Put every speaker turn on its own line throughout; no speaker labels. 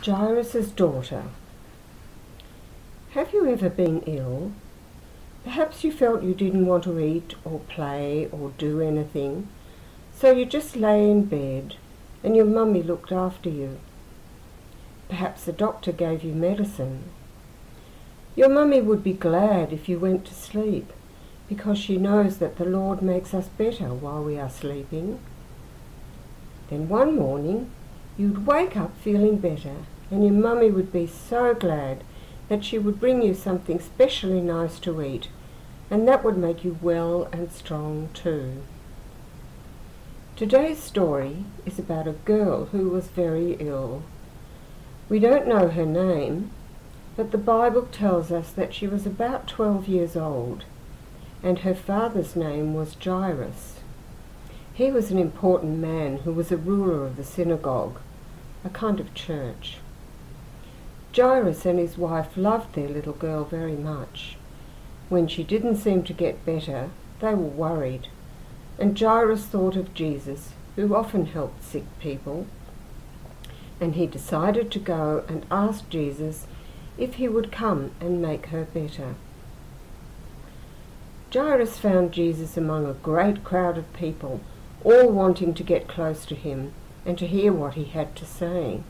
Jairus' daughter. Have you ever been ill? Perhaps you felt you didn't want to eat or play or do anything, so you just lay in bed and your mummy looked after you. Perhaps the doctor gave you medicine. Your mummy would be glad if you went to sleep, because she knows that the Lord makes us better while we are sleeping. Then one morning you'd wake up feeling better, and your mummy would be so glad that she would bring you something specially nice to eat, and that would make you well and strong too. Today's story is about a girl who was very ill. We don't know her name, but the Bible tells us that she was about 12 years old, and her father's name was Jairus. He was an important man who was a ruler of the synagogue, a kind of church. Jairus and his wife loved their little girl very much. When she didn't seem to get better, they were worried, and Jairus thought of Jesus, who often helped sick people, and he decided to go and ask Jesus if he would come and make her better. Jairus found Jesus among a great crowd of people, all wanting to get close to him and to hear what he had to say.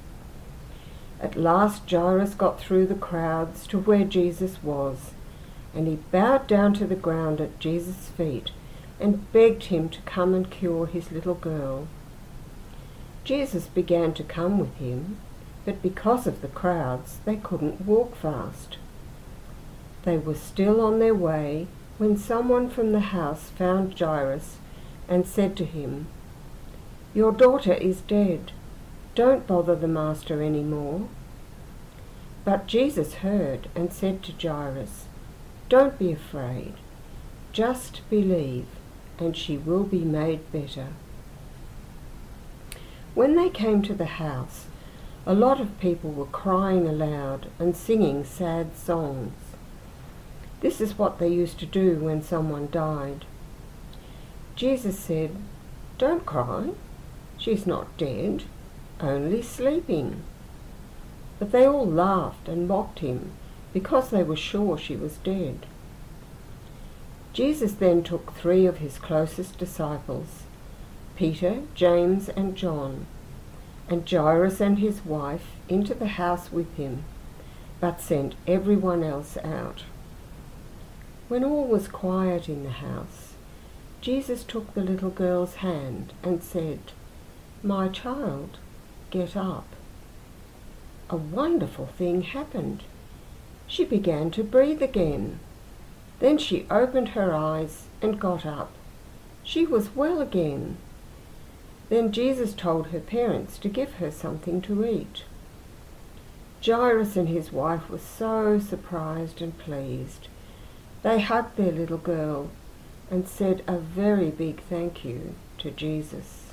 At last Jairus got through the crowds to where Jesus was, and he bowed down to the ground at Jesus' feet and begged him to come and cure his little girl. Jesus began to come with him, but because of the crowds they couldn't walk fast. They were still on their way when someone from the house found Jairus and said to him, "Your daughter is dead. Don't bother the master any more." But Jesus heard and said to Jairus, "Don't be afraid. Just believe, and she will be made better." When they came to the house, a lot of people were crying aloud and singing sad songs. This is what they used to do when someone died. Jesus said, "Don't cry. She's not dead, only sleeping." But they all laughed and mocked him because they were sure she was dead. Jesus then took 3 of his closest disciples, Peter, James and John, and Jairus and his wife into the house with him, but sent everyone else out. When all was quiet in the house, Jesus took the little girl's hand and said, "My child, get up." A wonderful thing happened. She began to breathe again. Then she opened her eyes and got up. She was well again. Then Jesus told her parents to give her something to eat. Jairus and his wife were so surprised and pleased. They hugged their little girl and said a very big thank you to Jesus.